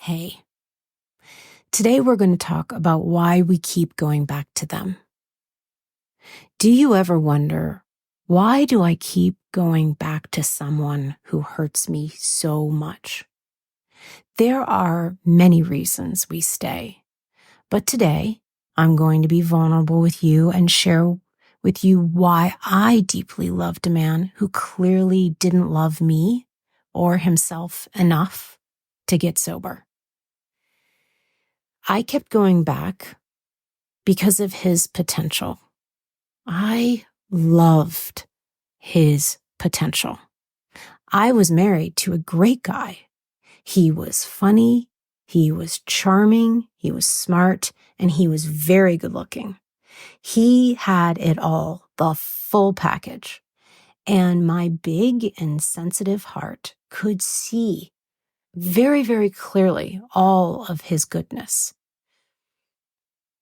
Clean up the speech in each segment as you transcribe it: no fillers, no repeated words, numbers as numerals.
Hey, today we're going to talk about why we keep going back to them. Do you ever wonder, why do I keep going back to someone who hurts me so much? There are many reasons we stay, but today I'm going to be vulnerable with you and share with you why I deeply loved a man who clearly didn't love me or himself enough to get sober. I kept going back because of his potential. I loved his potential. I was married to a great guy. He was funny, he was charming, he was smart, and he was very good looking. He had it all, the full package. And my big and sensitive heart could see very, very clearly all of his goodness.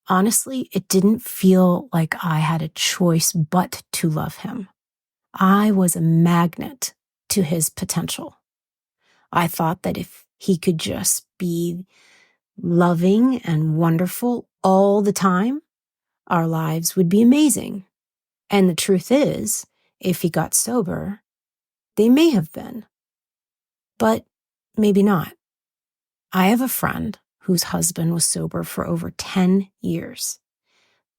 Honestly, it didn't feel like I had a choice but to love him. I was a magnet to his potential. I thought that if he could just be loving and wonderful all the time, our lives would be amazing. And the truth is, if he got sober, they may have been, but maybe not. I have a friend whose husband was sober for over 10 years.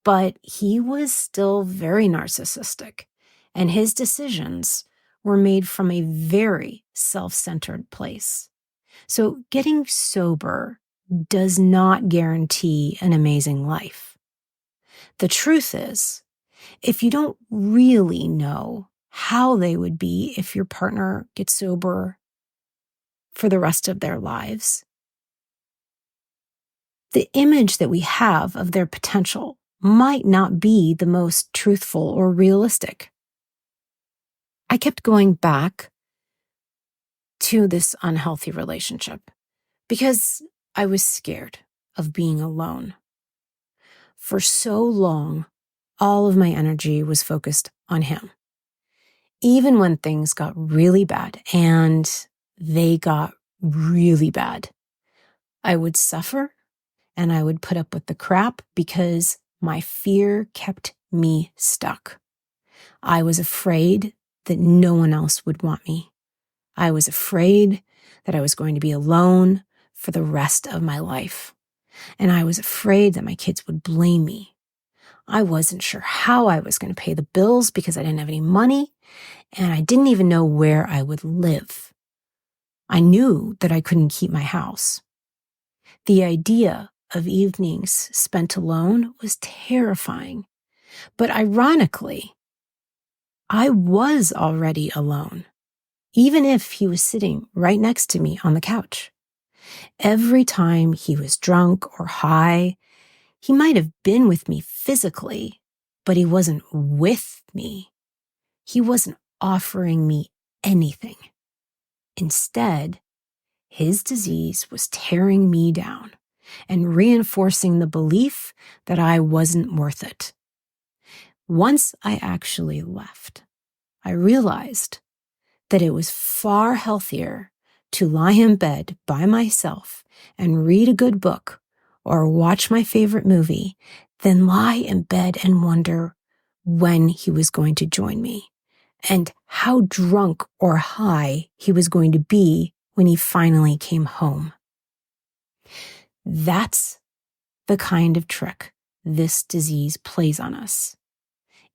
But he was still very narcissistic, and his decisions were made from a very self-centered place. So getting sober does not guarantee an amazing life. The truth is, if you don't really know how they would be if your partner gets sober for the rest of their lives, the image that we have of their potential might not be the most truthful or realistic. I kept going back to this unhealthy relationship because I was scared of being alone. For so long, all of my energy was focused on him. Even when things got really bad, and they got really bad, I would suffer and I would put up with the crap because my fear kept me stuck. I was afraid that no one else would want me. I was afraid that I was going to be alone for the rest of my life. And I was afraid that my kids would blame me. I wasn't sure how I was going to pay the bills because I didn't have any money, and I didn't even know where I would live. I knew that I couldn't keep my house. The idea of evenings spent alone was terrifying. But ironically, I was already alone, even if he was sitting right next to me on the couch. Every time he was drunk or high, he might have been with me physically, but he wasn't with me. He wasn't offering me anything. Instead, his disease was tearing me down and reinforcing the belief that I wasn't worth it. Once I actually left, I realized that it was far healthier to lie in bed by myself and read a good book or watch my favorite movie than lie in bed and wonder when he was going to join me and how drunk or high he was going to be when he finally came home. That's the kind of trick this disease plays on us.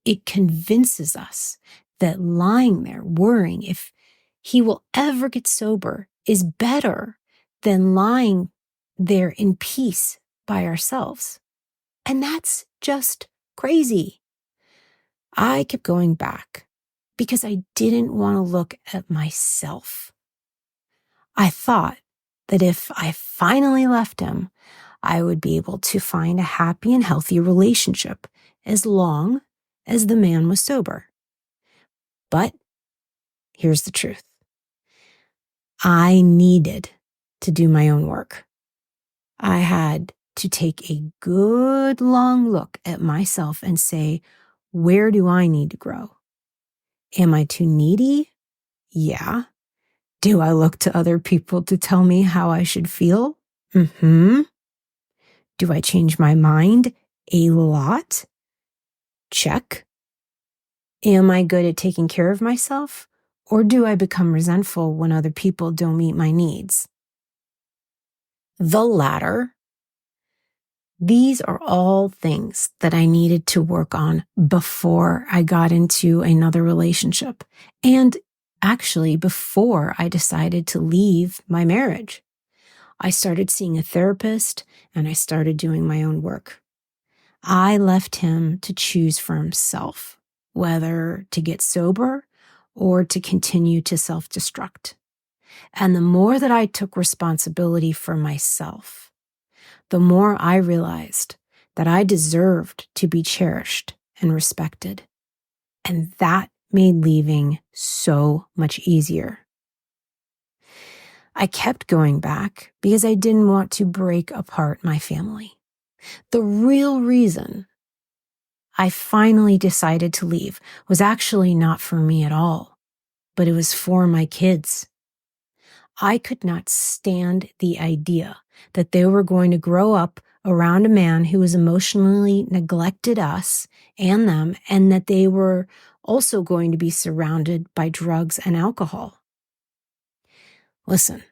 It convinces us that lying there worrying if he will ever get sober is better than lying there in peace by ourselves. And that's just crazy. I kept going back because I didn't want to look at myself. I thought that if I finally left him, I would be able to find a happy and healthy relationship as long as the man was sober. But here's the truth. I needed to do my own work. I had to take a good long look at myself and say, where do I need to grow? Am I too needy? Yeah. Do I look to other people to tell me how I should feel? Mm-hmm. Do I change my mind? A lot. Check. Am I good at taking care of myself? Or do I become resentful when other people don't meet my needs? The latter. These are all things that I needed to work on before I got into another relationship. And actually, before I decided to leave my marriage. I started seeing a therapist and I started doing my own work. I left him to choose for himself whether to get sober or to continue to self-destruct. And the more that I took responsibility for myself, the more I realized that I deserved to be cherished and respected. And that made leaving so much easier. I kept going back because I didn't want to break apart my family. The real reason I finally decided to leave was actually not for me at all, but it was for my kids. I could not stand the idea that they were going to grow up around a man who was emotionally neglected us and them, and that they were also going to be surrounded by drugs and alcohol. Listen,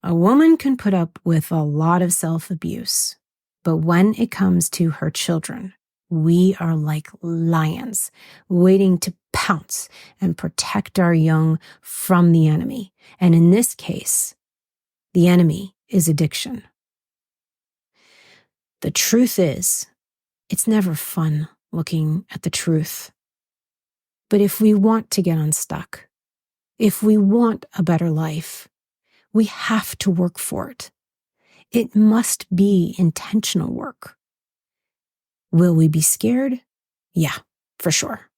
a woman can put up with a lot of self-abuse, but when it comes to her children, we are like lions waiting to pounce and protect our young from the enemy. And in this case, the enemy is addiction. The truth is, it's never fun looking at the truth. But if we want to get unstuck, if we want a better life, we have to work for it. It must be intentional work. Will we be scared? Yeah, for sure.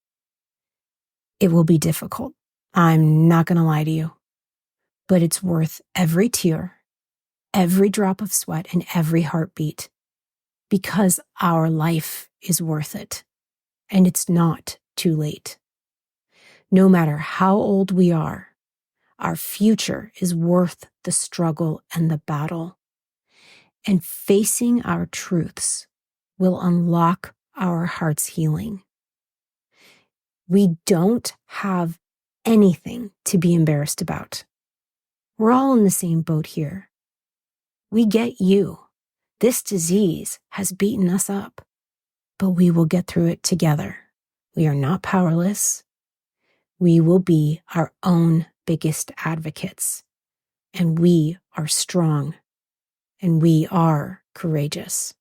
It will be difficult. I'm not going to lie to you. But it's worth every tear, every drop of sweat, and every heartbeat, because our life is worth it. And it's not too late. No matter how old we are, our future is worth the struggle and the battle. And facing our truths will unlock our heart's healing. We don't have anything to be embarrassed about. We're all in the same boat here. We get you. This disease has beaten us up, but we will get through it together. We are not powerless. We will be our own biggest advocates, and we are strong, and we are courageous.